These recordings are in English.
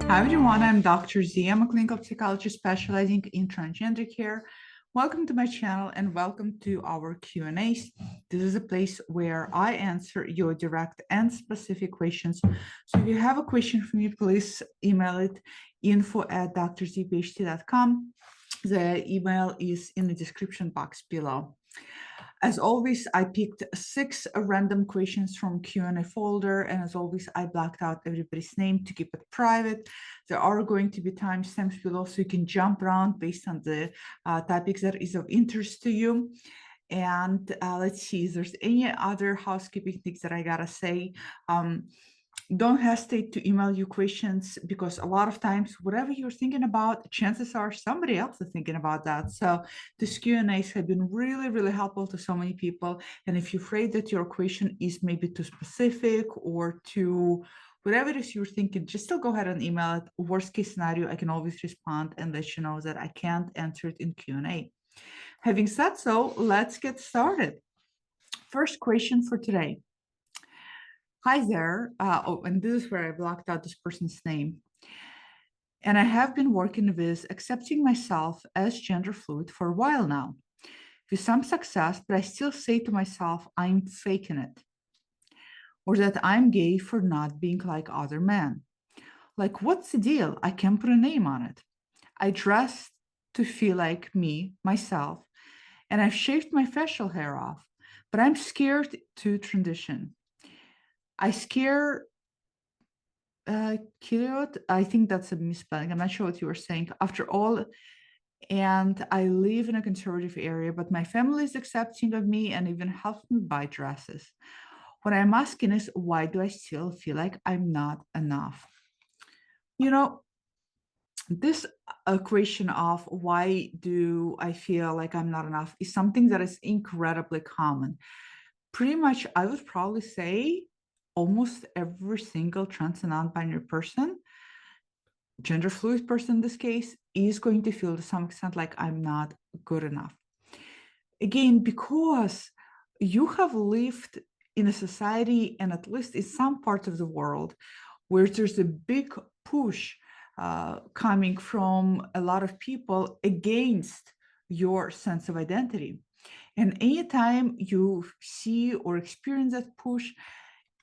Hi everyone, I'm Dr. Z. I'm a clinical psychologist specializing in transgender care. Welcome to my channel and welcome to our Q&As. This is a place where I answer your direct and specific questions. So if you have a question for me, please email it info@drzphd.com. The email is in the description box below. As always, I picked 6 random questions from Q&A folder, and as always, I blacked out everybody's name to keep it private. There are going to be timestamps below, so you can jump around based on the topics that is of interest to you. And let's see if there's any other housekeeping things that I gotta say. Don't hesitate to email you questions, because a lot of times whatever you're thinking about, chances are somebody else is thinking about that. So these Q&As have been really helpful to so many people. And if you're afraid that your question is maybe too specific or too whatever it is you're thinking, just still go ahead and email it. Worst case scenario, I can always respond and let you know that I can't answer it in Q&A. Having said so, let's get started. First question for today. Hi there. And this is where I blocked out this person's name. And I have been working with accepting myself as gender fluid for a while now, with some success, but I still say to myself, I'm faking it, or that I'm gay for not being like other men. Like, what's the deal? I can't put a name on it. I dress to feel like me, myself, and I've shaved my facial hair off, but I'm scared to transition. I scare Kiliot, I think that's a misspelling. I'm not sure what you were saying. After all, and I live in a conservative area, but my family is accepting of me and even helps me buy dresses. What I'm asking is, why do I still feel like I'm not enough? You know, this question of why do I feel like I'm not enough is something that is incredibly common. Pretty much, I would probably say almost every single trans and non-binary person, gender fluid person in this case, is going to feel to some extent like I'm not good enough. Again, because you have lived in a society, and at least in some parts of the world, where there's a big push coming from a lot of people against your sense of identity. And anytime you see or experience that push,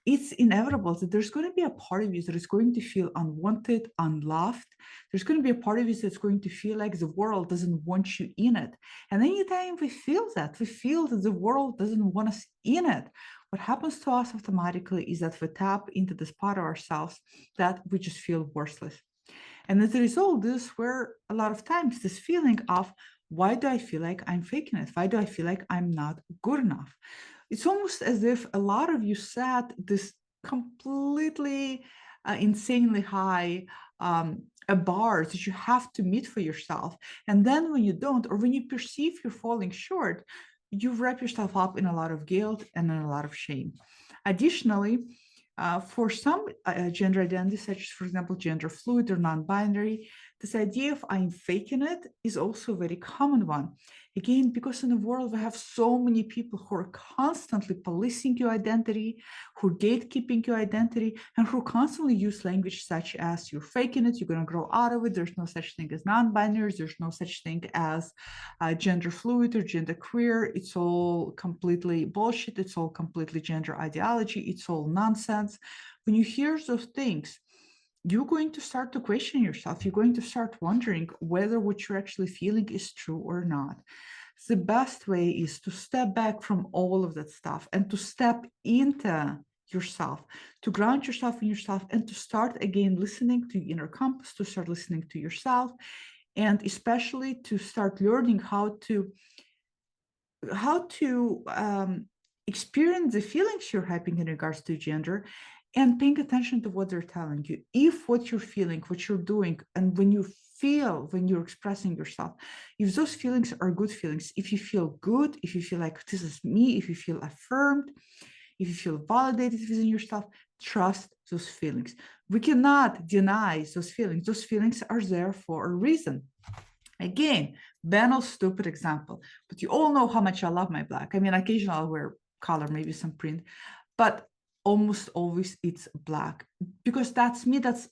it's inevitable that there's going to be a part of you that is going to feel unwanted, unloved. There's going to be a part of you that's going to feel like the world doesn't want you in it. And anytime we feel that the world doesn't want us in it, what happens to us automatically is that we tap into this part of ourselves that we just feel worthless. And as a result, this is where a lot of times this feeling of, why do I feel like I'm faking it? Why do I feel like I'm not good enough? It's almost as if a lot of you set this completely insanely high bars that you have to meet for yourself. And then when you don't, or when you perceive you're falling short, you wrap yourself up in a lot of guilt and in a lot of shame. Additionally, for some gender identities, such as, for example, gender fluid or non-binary, this idea of I'm faking it is also a very common one. Again, because in the world we have so many people who are constantly policing your identity, who are gatekeeping your identity, and who constantly use language such as you're faking it, you're going to grow out of it, there's no such thing as non-binaries, there's no such thing as gender fluid or gender queer. It's all completely bullshit. It's all completely gender ideology. It's all nonsense. When you hear those things, you're going to start to question yourself. You're going to start wondering whether what you're actually feeling is true or not. The best way is to step back from all of that stuff and to step into yourself, to ground yourself in yourself, and to start again listening to your inner compass, to start listening to yourself, and especially to start learning how to experience the feelings you're having in regards to gender, and paying attention to what they're telling you. If what you're feeling, what you're doing, and when you feel, when you're expressing yourself, if those feelings are good feelings, if you feel good, if you feel like this is me, if you feel affirmed, if you feel validated within yourself, trust those feelings. We cannot deny those feelings. Those feelings are there for a reason. Again, banal, stupid example, but you all know how much I love my black. I mean, occasionally I'll wear color, maybe some print, but almost always it's black, because that's me. That's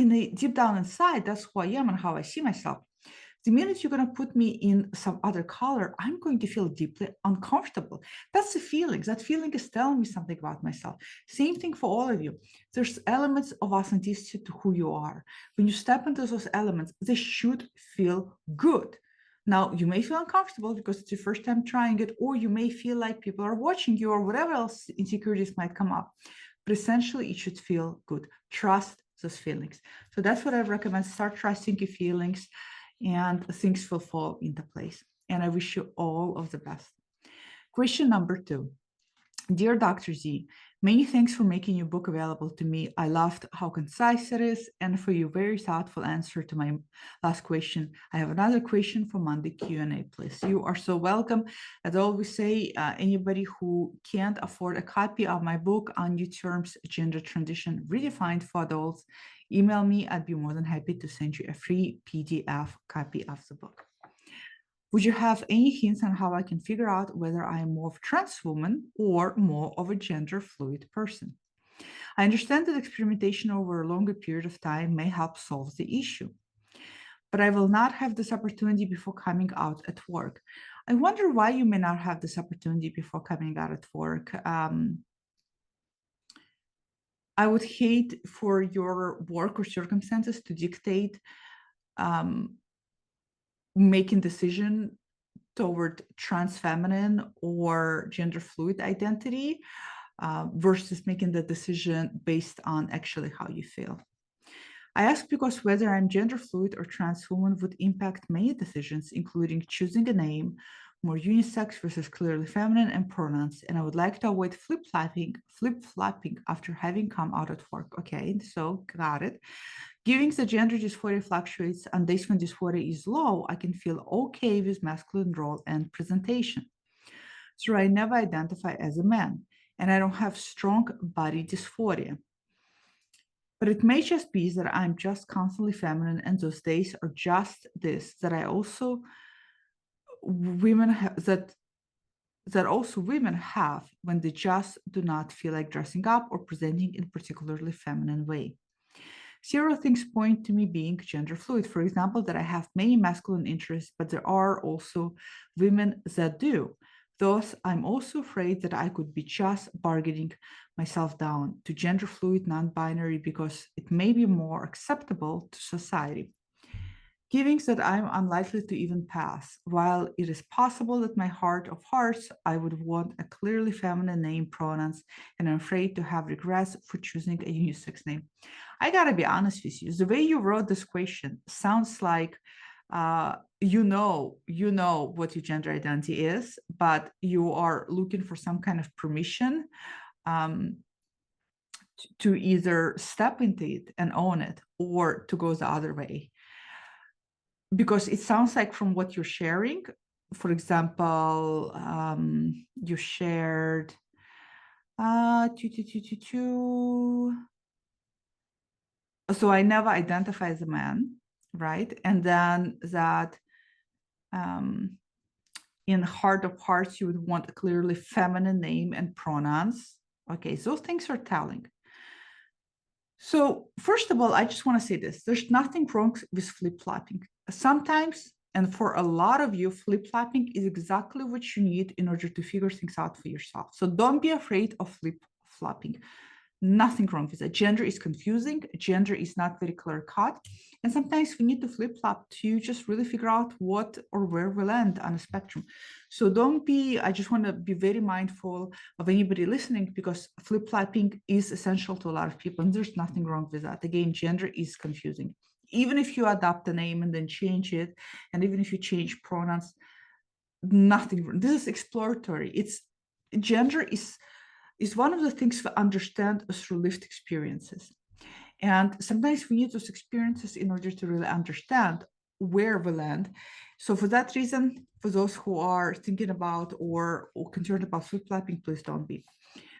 in a deep down inside, that's who I am and how I see myself. The minute you're going to put me in some other color, I'm going to feel deeply uncomfortable. That's the feeling. That feeling is telling me something about myself. Same thing for all of you. There's elements of authenticity to who you are. When you step into those elements, they should feel good. Now, you may feel uncomfortable because it's your first time trying it, or you may feel like people are watching you, or whatever else insecurities might come up. But essentially, it should feel good. Trust those feelings. So that's what I recommend. Start trusting your feelings, and things will fall into place. And I wish you all of the best. Question number 2. Dear Dr. Z, many thanks for making your book available to me. I loved how concise it is and for your very thoughtful answer to my last question. I have another question for Monday Q&A, please. You are so welcome. As I always say, anybody who can't afford a copy of my book on New Terms, Gender Transition Redefined for Adults, email me. I'd be more than happy to send you a free PDF copy of the book. Would you have any hints on how I can figure out whether I am more of a trans woman or more of a gender fluid person? I understand that experimentation over a longer period of time may help solve the issue, but I will not have this opportunity before coming out at work. I wonder why you may not have this opportunity before coming out at work. I would hate for your work or circumstances to dictate making decision toward trans feminine or gender fluid identity versus making the decision based on actually how you feel. I ask because whether I'm gender fluid or trans woman would impact many decisions, including choosing a name, more unisex versus clearly feminine, and pronouns. And I would like to avoid flip-flopping after having come out at work. Okay, so got it. Given the gender dysphoria fluctuates and days when dysphoria is low, I can feel okay with masculine role and presentation. So I never identify as a man, and I don't have strong body dysphoria. But it may just be that I'm just constantly feminine, and those days are just this, that I also women have that also women have when they just do not feel like dressing up or presenting in a particularly feminine way. Several things point to me being gender fluid. For example, that I have many masculine interests, but there are also women that do. Thus, I'm also afraid that I could be just bargaining myself down to gender fluid, non-binary, because it may be more acceptable to society. Given that I'm unlikely to even pass, while it is possible that my heart of hearts, I would want a clearly feminine name, pronouns, and I'm afraid to have regrets for choosing a unisex name. I gotta be honest with you. The way you wrote this question sounds like you know what your gender identity is, but you are looking for some kind of permission um, to either step into it and own it, or to go the other way. Because it sounds like from what you're sharing, for example, you shared so I never identify as a man, right? And then that in heart of hearts, you would want a clearly feminine name and pronouns. Okay, so those things are telling. So first of all, I just want to say this. There's nothing wrong with flip-flopping. Sometimes, and for a lot of you, flip-flopping is exactly what you need in order to figure things out for yourself. So don't be afraid of flip-flopping. Nothing wrong with it. Gender is confusing. Gender is not very clear-cut. And sometimes we need to flip-flop to just really figure out what or where we land on a spectrum. So I just want to be very mindful of anybody listening, because flip-flopping is essential to a lot of people, and there's nothing wrong with that. Again, gender is confusing. Even if you adopt a name and then change it, and even if you change pronouns, nothing. This is exploratory. Gender is one of the things we understand through lived experiences. And sometimes we need those experiences in order to really understand where we land. So for that reason, for those who are thinking about or concerned about flip-flopping, please don't be.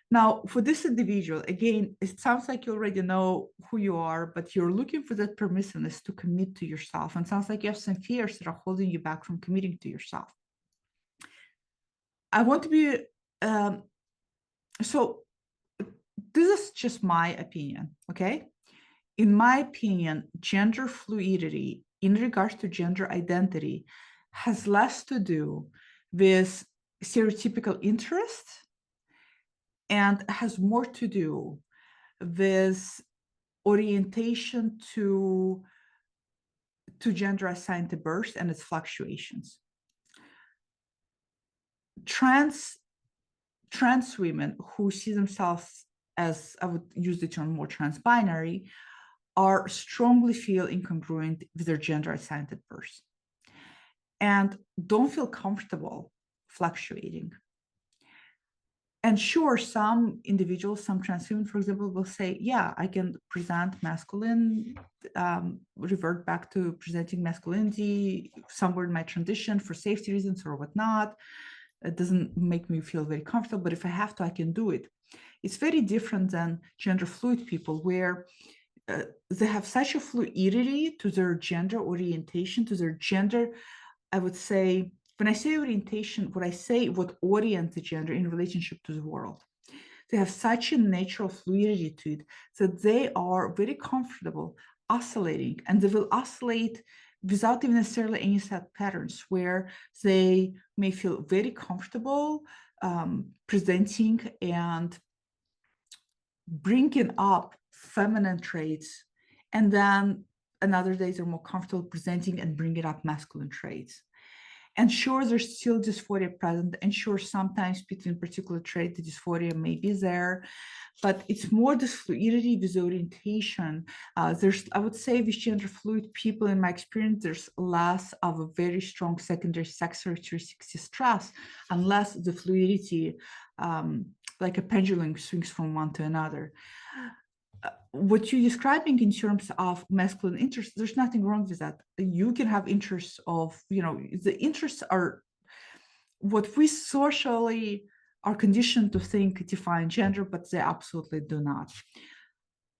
Now, for this individual, again, it sounds like you already know who you are, but you're looking for that permissiveness to commit to yourself. And it sounds like you have some fears that are holding you back from committing to yourself. I want to be, so this is just my opinion, okay? in my opinion, gender fluidity in regards to gender identity has less to do with stereotypical interests and has more to do with orientation to gender assigned to birth and its fluctuations. Trans women who see themselves as, I would use the term more trans-binary, are strongly feel incongruent with their gender assigned at birth and don't feel comfortable fluctuating. And sure, some individuals, some trans women, for example, will say, yeah, I can present masculine, revert back to presenting masculinity somewhere in my transition for safety reasons or whatnot. It doesn't make me feel very comfortable, but if I have to, I can do it. It's very different than gender fluid people, where they have such a fluidity to their gender orientation, to their gender, I would say, when I say orientation, what orients the gender in relationship to the world. They have such a natural fluidity to it that they are very comfortable oscillating, and they will oscillate without even necessarily any set patterns, where they may feel very comfortable presenting and bringing up feminine traits, and then another days are more comfortable presenting and bringing up masculine traits. And sure, there's still dysphoria present, and sure, sometimes between particular trait, the dysphoria may be there, but it's more this fluidity with orientation. I would say with gender fluid people, in my experience, there's less of a very strong secondary sex characteristic distrust, unless the fluidity, like a pendulum, swings from one to another. What you're describing in terms of masculine interests, there's nothing wrong with that. You can have interests of, the interests are what we socially are conditioned to think define gender, but they absolutely do not.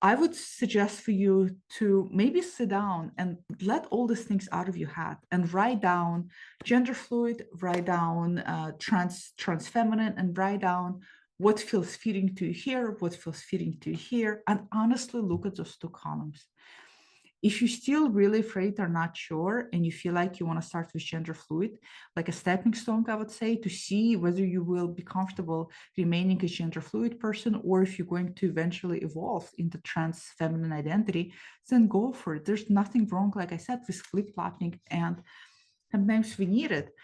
I would suggest for you to maybe sit down and let all these things out of your head and write down gender fluid, write down trans feminine, and write down what feels fitting to you here, what feels fitting to you here, and honestly look at those two columns. If you're still really afraid or not sure, and you feel like you want to start with gender fluid, like a stepping stone, I would say, to see whether you will be comfortable remaining a gender fluid person, or if you're going to eventually evolve into trans feminine identity, then go for it. There's nothing wrong, like I said, with flip-flopping, and sometimes we need it.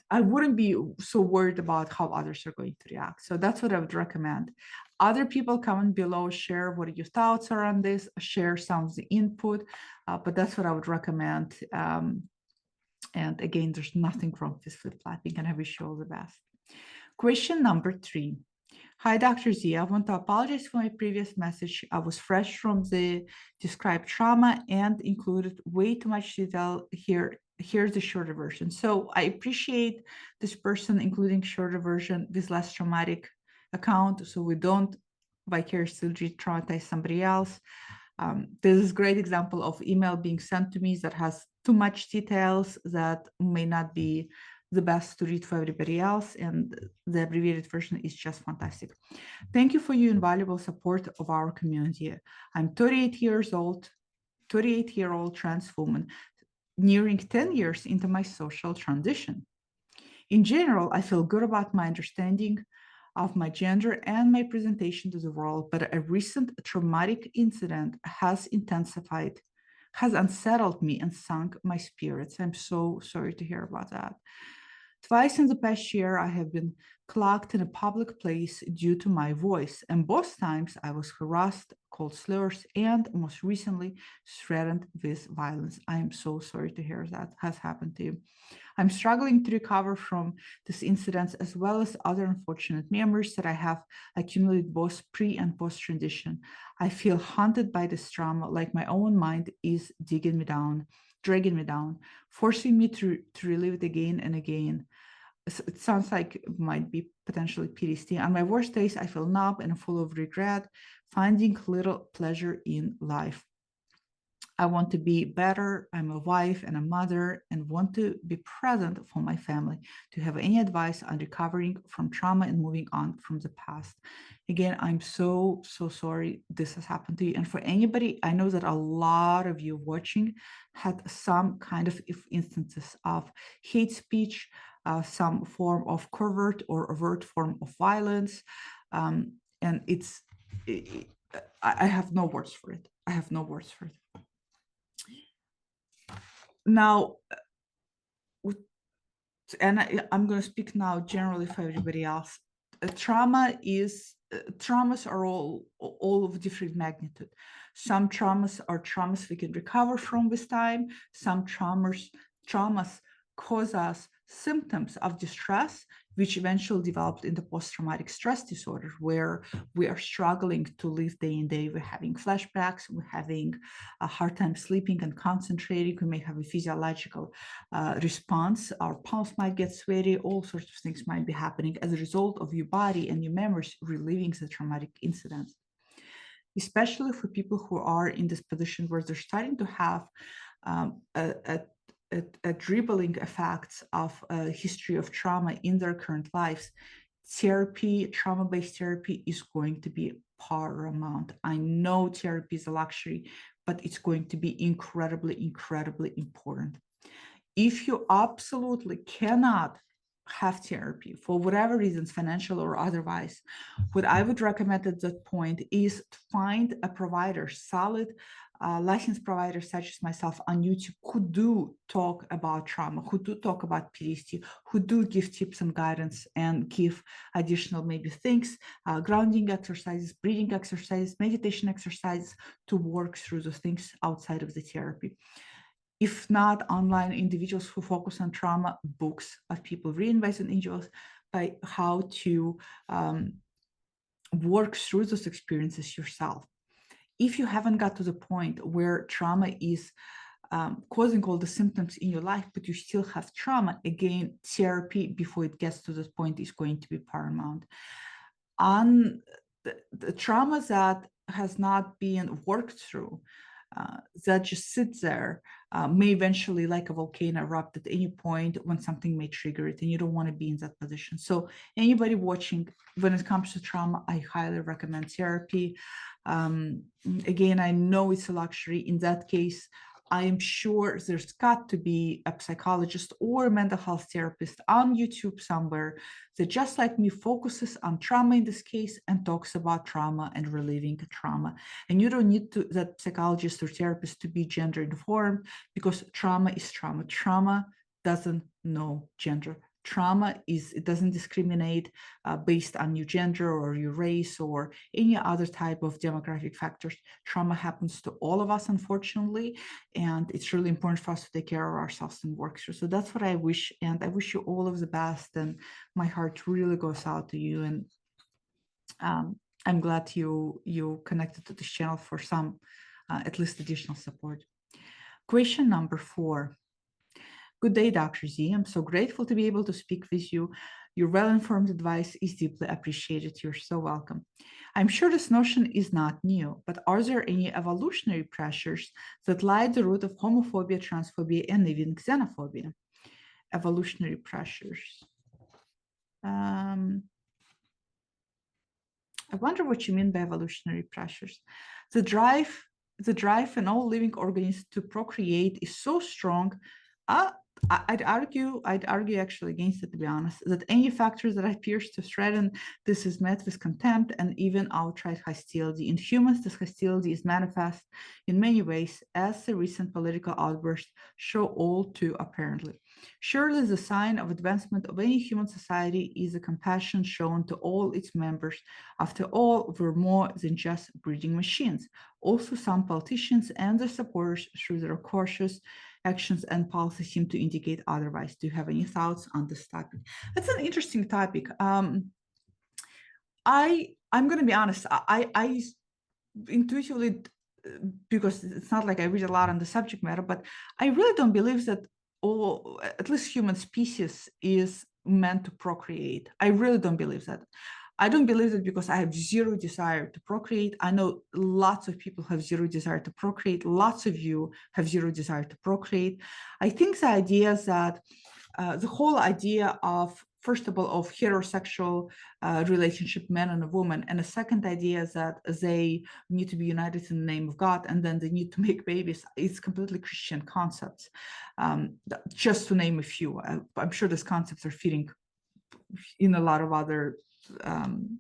I wouldn't be so worried about how others are going to react. So that's what I would recommend. Other people, comment below, share what your thoughts are on this, share some of the input, but that's what I would recommend. And again, there's nothing wrong with flip-flopping, and I wish you all the best. Question number 3. Hi, Dr. Z. I want to apologize for my previous message. I was fresh from the described trauma and included way too much detail here. Here's the shorter version. So I appreciate this person including shorter version with less traumatic account, so we don't vicariously traumatize somebody else. This is a great example of email being sent to me that has too much details that may not be the best to read for everybody else, and the abbreviated version is just fantastic. Thank you for your invaluable support of our community. I'm 38-year-old trans woman, nearing 10 years into my social transition. In general, I feel good about my understanding of my gender and my presentation to the world, but a recent traumatic incident has unsettled me and sunk my spirits. I'm so sorry to hear about that. Twice in the past year, I have been clocked in a public place due to my voice, and both times I was harassed, called slurs, and most recently threatened with violence. I am so sorry to hear that has happened to you. I'm struggling to recover from this incident, as well as other unfortunate memories that I have accumulated both pre and post transition. I feel haunted by this trauma, like my own mind is dragging me down, forcing me to relive it again and again. It sounds like it might be potentially PTSD. On my worst days, I feel numb and full of regret, finding little pleasure in life. I want to be better. I'm a wife and a mother and want to be present for my family. Do you have any advice on recovering from trauma and moving on from the past? Again, I'm so, so sorry this has happened to you. And for anybody, I know that a lot of you watching had some kind of instances of hate speech, some form of covert or overt form of violence. And I have no words for it. I have no words for it. Now, and I'm going to speak now generally for everybody else. Traumas are all of different magnitude. Some traumas are traumas we can recover from with time. Some traumas cause us symptoms of distress, which eventually developed into post-traumatic stress disorder, where we are struggling to live day in day. We're having flashbacks, we're having a hard time sleeping and concentrating. We may have a physiological response. Our pulse might get sweaty. All sorts of things might be happening as a result of your body and your memories reliving the traumatic incidents. Especially for people who are in this position where they're starting to have a dribbling effects of a history of trauma in their current lives, therapy, trauma-based therapy is going to be paramount. I know therapy is a luxury, but it's going to be incredibly, incredibly important. If you absolutely cannot have therapy for whatever reasons, financial or otherwise, what I would recommend at that point is to find a provider, solid licensed providers such as myself on YouTube, who do talk about trauma, who do talk about PTSD, who do give tips and guidance and give additional maybe things, grounding exercises, breathing exercises, meditation exercises to work through those things outside of the therapy. If not, online individuals who focus on trauma, books of people written by individuals by how to work through those experiences yourself. If you haven't got to the point where trauma is causing all the symptoms in your life, but you still have trauma, again, therapy before it gets to this point is going to be paramount. On the trauma that has not been worked through, that just sits there, may eventually, like a volcano, erupt at any point when something may trigger it, and you don't want to be in that position. So anybody watching, when it comes to trauma, I highly recommend therapy. Again, I know it's a luxury. In that case, I am sure there's got to be a psychologist or a mental health therapist on YouTube somewhere that, just like me, focuses on trauma in this case and talks about trauma and relieving trauma. And you don't need that psychologist or therapist to be gender informed, because trauma is trauma. Trauma doesn't know gender. Trauma it doesn't discriminate based on your gender or your race or any other type of demographic factors. Trauma happens to all of us, unfortunately, and it's really important for us to take care of ourselves and work through. So that's what I wish, and I wish you all of the best, and my heart really goes out to you. And I'm glad you connected to this channel for some at least additional support. Question number 4. Good day, Dr. Z. I'm so grateful to be able to speak with you. Your well-informed advice is deeply appreciated. You're so welcome. I'm sure this notion is not new, but are there any evolutionary pressures that lie at the root of homophobia, transphobia, and even xenophobia? Evolutionary pressures. I wonder what you mean by evolutionary pressures. The drive in all living organisms to procreate is so strong. I'd argue actually against it, to be honest, that any factor that appears to threaten this is met with contempt and even outright hostility. In humans, this hostility is manifest in many ways, as the recent political outbursts show all too apparently. Surely the sign of advancement of any human society is the compassion shown to all its members. After all, we're more than just breeding machines. Also, some politicians and their supporters, through their cautious actions and policies, seem to indicate otherwise. Do you have any thoughts on this topic? That's an interesting topic. I'm going to be honest. I intuitively, because it's not like I read a lot on the subject matter, but I really don't believe that at least human species is meant to procreate. I really don't believe that. I don't believe it because I have zero desire to procreate. I know lots of people have zero desire to procreate. Lots of you have zero desire to procreate. I think the idea is that the whole idea of, first of all, of heterosexual relationship, man and a woman, and the second idea is that they need to be united in the name of God, and then they need to make babies. It's completely Christian concepts, just to name a few. I'm sure these concepts are fitting in a lot of other um,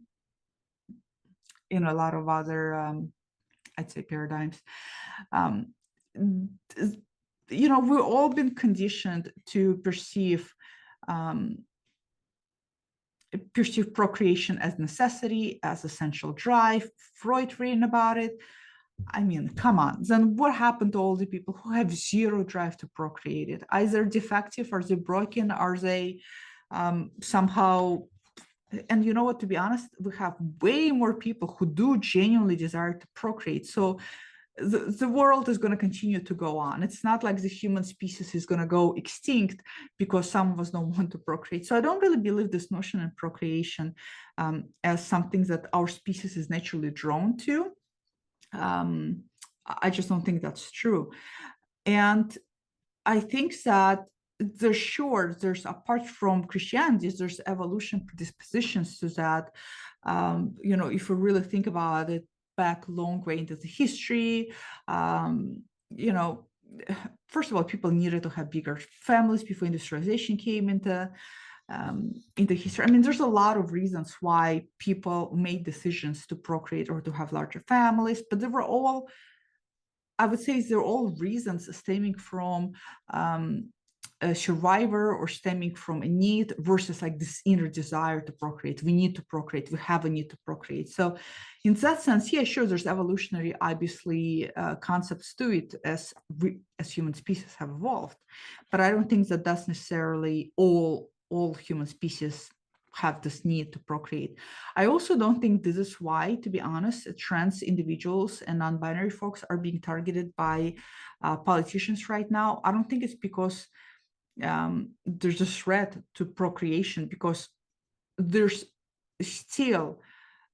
I'd say paradigms. Um, we've all been conditioned to um, perceive procreation as necessity, as essential drive. Freud written about it. I mean, come on. Then what happened to all the people who have zero drive to procreate it? Either defective, are they broken, are they somehow. And you know what, to be honest, we have way more people who do genuinely desire to procreate. So the world is going to continue to go on. It's not like the human species is going to go extinct because some of us don't want to procreate. So I don't really believe this notion in procreation as something that our species is naturally drawn to. I just don't think that's true. And I think that there's apart from Christianity, there's evolution predispositions to that. If we really think about it back long way into the history, um, you know, first of all, people needed to have bigger families before industrialization came into history. I mean, there's a lot of reasons why people made decisions to procreate or to have larger families, but they were all, I would say, they're all reasons stemming from a survivor or stemming from a need versus like this inner desire to procreate. We need to procreate. We have a need to procreate. So in that sense, yeah, sure, there's evolutionary, obviously, concepts to it as human species have evolved. But I don't think that that's necessarily all human species have this need to procreate. I also don't think this is why, to be honest, trans individuals and non-binary folks are being targeted by politicians right now. I don't think it's because there's a threat to procreation, because there's still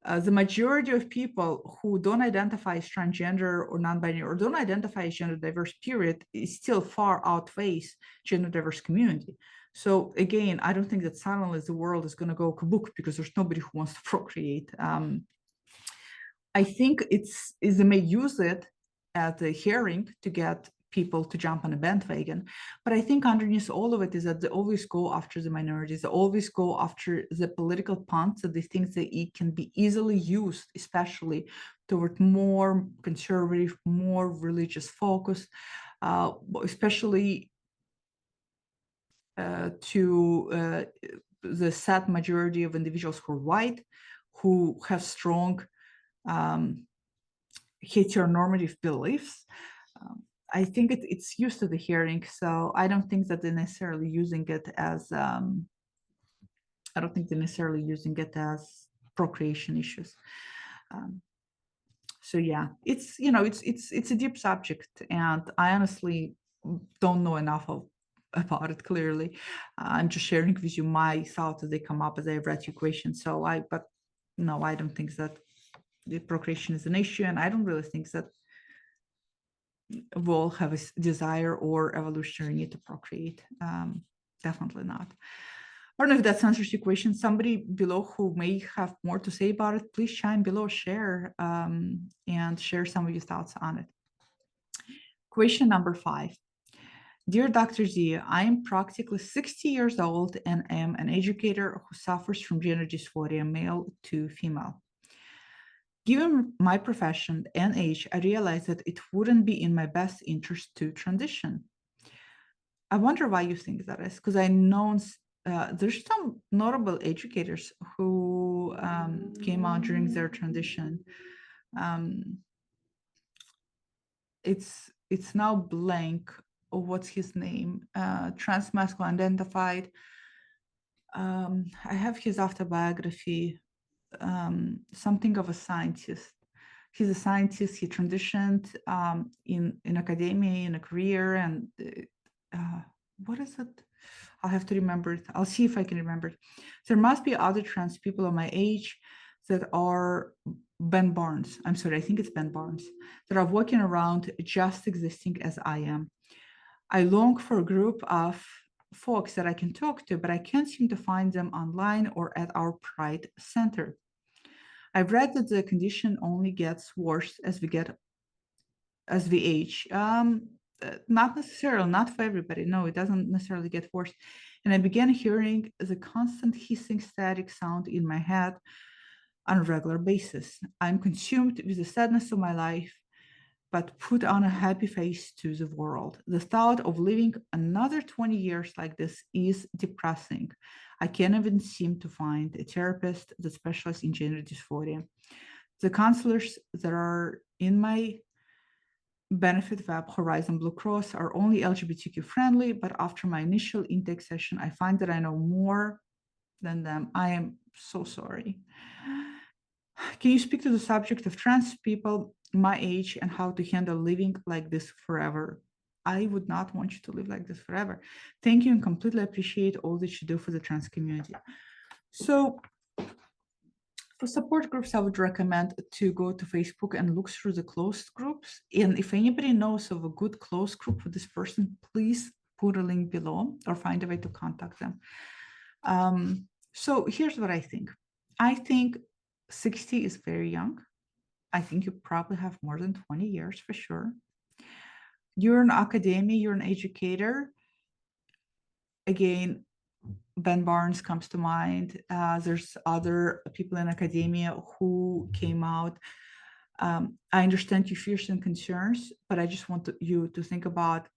the majority of people who don't identify as transgender or non-binary or don't identify as gender diverse, period, is still far outweighs gender diverse community. So again, I don't think that suddenly the world is going to go kaboom because there's nobody who wants to procreate. I think they may use it at the hearing to get people to jump on a bandwagon. But I think underneath all of it is that they always go after the minorities. They always go after the political punts that they think that it can be easily used, especially toward more conservative, more religious focus, especially to the sad majority of individuals who are white, who have strong heteronormative beliefs. I think it's used to the hearing, so I don't think that they're necessarily using it as I don't think they're necessarily using it as procreation issues. So yeah, it's a deep subject, and I honestly don't know enough about it. Clearly, I'm just sharing with you my thoughts as they come up as I read your question. But no, I don't think that the procreation is an issue, and I don't really think that we'll have a desire or evolutionary need to procreate. Definitely not. I don't know if that answers your question. Somebody below who may have more to say about it, please chime below, share, and share some of your thoughts on it. Question number 5. Dear Dr. Z, I am practically 60 years old and am an educator who suffers from gender dysphoria, male to female. Given my profession and age, I realized that it wouldn't be in my best interest to transition. I wonder why you think that is, because I know there's some notable educators who came out during their transition. It's now blank. Oh, what's his name? Transmasculine identified. I have his autobiography. Something of a scientist. He's a scientist. He transitioned in academia, in a career, and what is it? I'll have to remember it. I'll see if I can remember it. There must be other trans people of my age that are Ben Barnes. I'm sorry, I think it's Ben Barnes, that are walking around just existing as I am. I long for a group of folks that I can talk to, but I can't seem to find them online or at our Pride Center. I've read that the condition only gets worse as we age. Not necessarily, not for everybody. No, it doesn't necessarily get worse. And I began hearing the constant hissing static sound in my head on a regular basis. I'm consumed with the sadness of my life, but put on a happy face to the world. The thought of living another 20 years like this is depressing. I can't even seem to find a therapist that specializes in gender dysphoria. The counselors that are in my Benefit Web Horizon Blue Cross are only LGBTQ friendly, but after my initial intake session, I find that I know more than them. I am so sorry. Can you speak to the subject of trans people my age and how to handle living like this forever? I would not want you to live like this forever. Thank you and completely appreciate all that you do for the trans community. So, for support groups, I would recommend to go to Facebook and look through the closed groups. And if anybody knows of a good closed group for this person, please put a link below or find a way to contact them. So here's what I think. I think 60 is very young. I think you probably have more than 20 years for sure. You're an academia, you're an educator. Again, Ben Barnes comes to mind. There's other people in academia who came out. I understand your fears and concerns, but I just want you to think about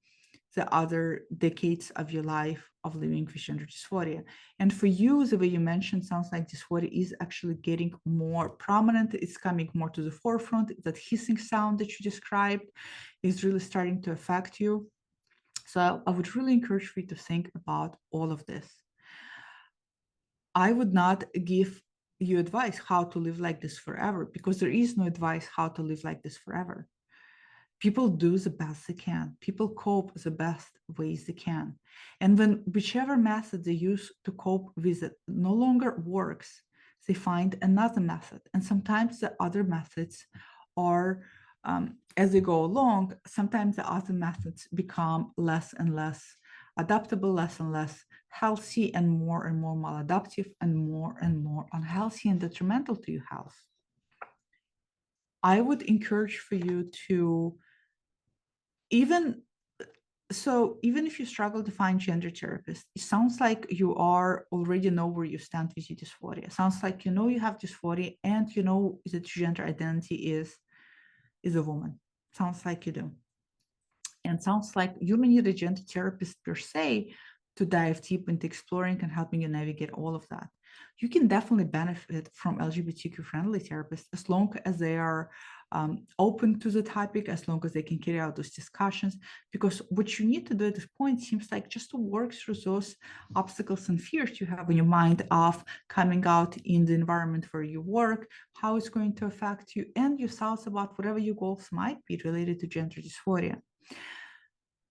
the other decades of your life of living with gender dysphoria. And for you, the way you mentioned, sounds like dysphoria is actually getting more prominent. It's coming more to the forefront. That hissing sound that you described is really starting to affect you. So I would really encourage you to think about all of this. I would not give you advice how to live like this forever, because there is no advice how to live like this forever. People do the best they can. People cope the best ways they can. And when whichever method they use to cope with it no longer works, they find another method. And sometimes the other methods are, as they go along, sometimes the other methods become less and less adaptable, less and less healthy, and more maladaptive, and more unhealthy and detrimental to your health. I would encourage for you to even if you struggle to find gender therapist, it sounds like you are already know where you stand with your dysphoria. It sounds like you know you have dysphoria and you know that gender identity is a woman. Sounds like you do. And sounds like you don't need a gender therapist per se to dive deep into exploring and helping you navigate all of that. You can definitely benefit from LGBTQ friendly therapists as long as they are open to the topic, as long as they can carry out those discussions. Because what you need to do at this point seems like just to work through those obstacles and fears you have in your mind of coming out in the environment where you work, how it's going to affect you, and your thoughts about whatever your goals might be related to gender dysphoria.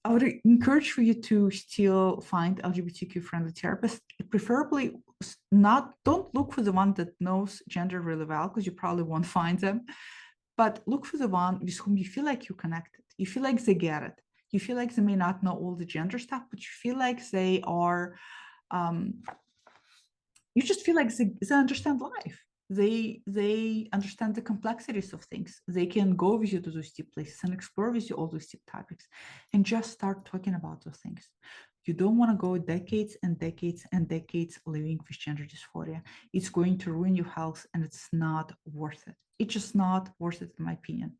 I would encourage for you to still find LGBTQ friendly therapists, preferably don't look for the one that knows gender really well, because you probably won't find them, but look for the one with whom you feel like you're connected. You feel like they get it. You feel like they may not know all the gender stuff, but you feel like they are, you just feel like they understand life. They understand the complexities of things. They can go with you to those deep places and explore with you all those deep topics and just start talking about those things. You don't want to go decades and decades and decades living with gender dysphoria. It's going to ruin your health and it's not worth it. It's just not worth it, in my opinion.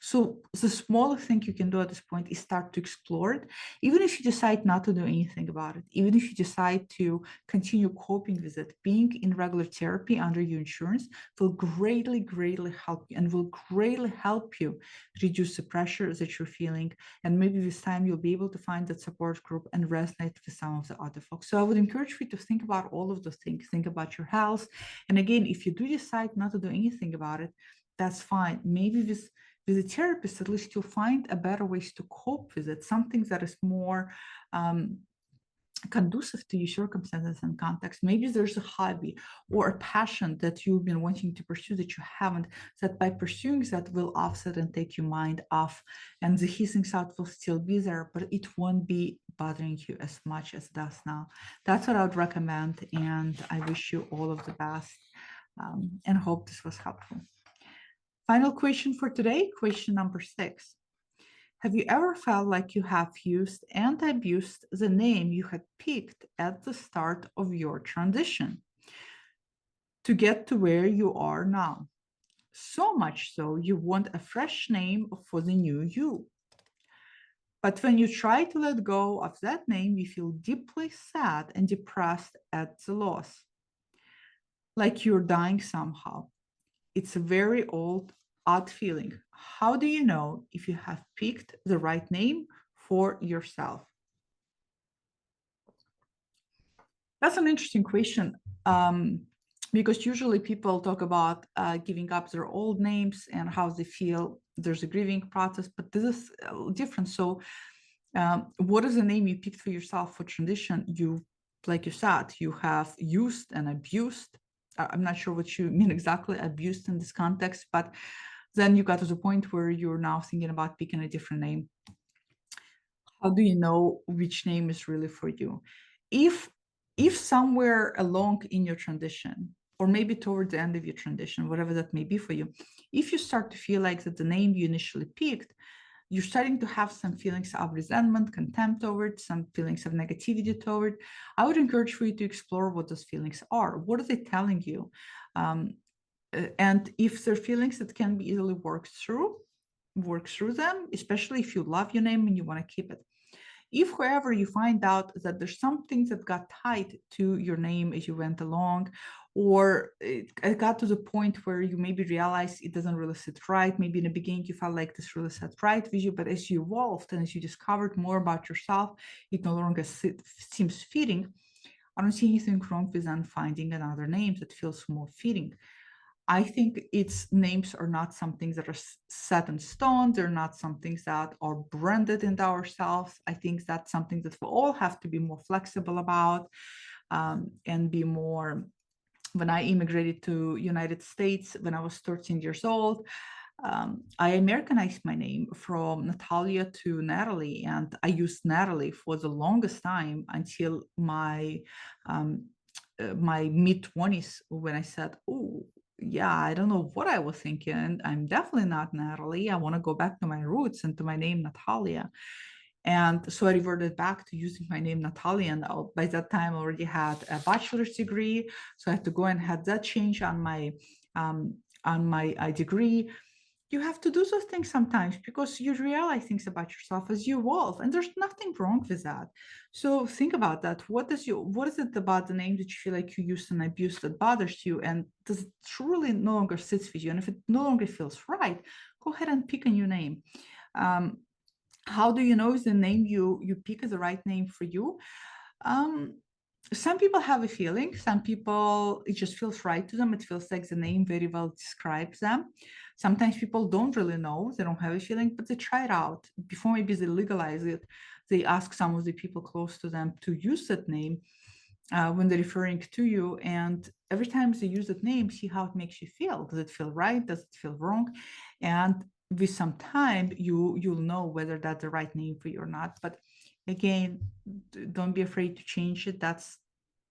So the smallest thing you can do at this point is start to explore it. Even if you decide not to do anything about it, even if you decide to continue coping with it, being in regular therapy under your insurance will greatly, greatly help you and will greatly help you reduce the pressure that you're feeling. And maybe with time, you'll be able to find that support group and resonate with some of the other folks. So I would encourage you to think about all of those things, think about your health. And again, if you do decide not to do anything about it, that's fine. Maybe with a therapist, at least you'll find a better ways to cope with it, something that is more conducive to your circumstances and context. Maybe there's a hobby or a passion that you've been wanting to pursue that you haven't, that by pursuing that will offset and take your mind off, and the hissing thought will still be there, but it won't be bothering you as much as it does now. That's what I would recommend, and I wish you all of the best, and hope this was helpful. Final question for today, question number 6. Have you ever felt like you have used and abused the name you had picked at the start of your transition to get to where you are now? So much so you want a fresh name for the new you. But when you try to let go of that name, you feel deeply sad and depressed at the loss, like you're dying somehow. It's a very odd feeling. How do you know if you have picked the right name for yourself? That's an interesting question, because usually people talk about giving up their old names and how they feel. There's a grieving process, but this is different. So, what is the name you picked for yourself for transition? You, like you said, you have used and abused. I'm not sure what you mean exactly, abused in this context, but then you got to the point where you're now thinking about picking a different name. How do you know which name is really for you? If if somewhere along in your transition, or maybe toward the end of your transition, whatever that may be for you, if you start to feel like that the name you initially picked, you're starting to have some feelings of resentment, contempt toward, some feelings of negativity toward, I would encourage for you to explore what those feelings are. What are they telling you? And if there are feelings that can be easily worked through, work through them, especially if you love your name and you want to keep it. If, however, you find out that there's some things that got tied to your name as you went along, or it got to the point where you maybe realized it doesn't really sit right. Maybe in the beginning you felt like this really sat right with you, but as you evolved and as you discovered more about yourself, it no longer seems fitting. I don't see anything wrong with then finding another name that feels more fitting. I think its names are not some things that are set in stone. They're not some things that are branded into ourselves. I think that's something that we all have to be more flexible about, and be more. When I immigrated to United States when I was 13 years old, I Americanized my name from Natalia to Natalie, and I used Natalie for the longest time until um, my mid 20s, when I said, "Oh, yeah, I don't know what I was thinking. I'm definitely not Natalie. I want to go back to my roots and to my name, Natalia." And so I reverted back to using my name, Natalia. And by that time, I already had a bachelor's degree, so I had to go and had that change on my degree. You have to do those things sometimes because you realize things about yourself as you evolve, and there's nothing wrong with that. So think about that. What is it about the name that you feel like you used and abused that bothers you, and does it truly no longer sits with you? And if it no longer feels right, go ahead and pick a new name. um, how do you know if the name you pick is the right name for you? um, some people have a feeling. Some people, it just feels right to them. It feels like the name very well describes them. Sometimes people don't really know. They don't have a feeling, but they try it out. Before maybe they legalize it, they ask some of the people close to them to use that name when they're referring to you. And every time they use that name, see how it makes you feel. Does it feel right? Does it feel wrong? And with some time, you'll know whether that's the right name for you or not. But again, don't be afraid to change it.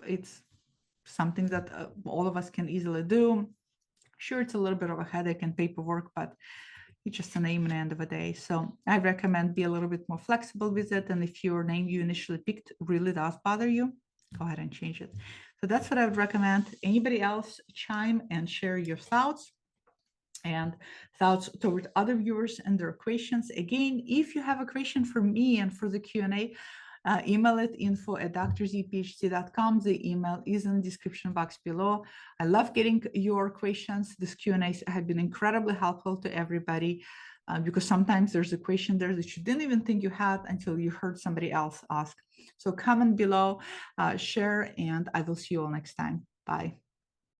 It's something that all of us can easily do. Sure, it's a little bit of a headache and paperwork, but it's just a name at the end of the day. So I recommend be a little bit more flexible with it. And if your name you initially picked really does bother you, go ahead and change it. So that's what I would recommend. Anybody else chime and share your thoughts and thoughts toward other viewers and their questions. Again, if you have a question for me and for the Q&A, email it info@drzphd.com. The email is in the description box below. I love getting your questions. These Q&As have been incredibly helpful to everybody because sometimes there's a question there that you didn't even think you had until you heard somebody else ask. So comment below, share, and I will see you all next time. Bye.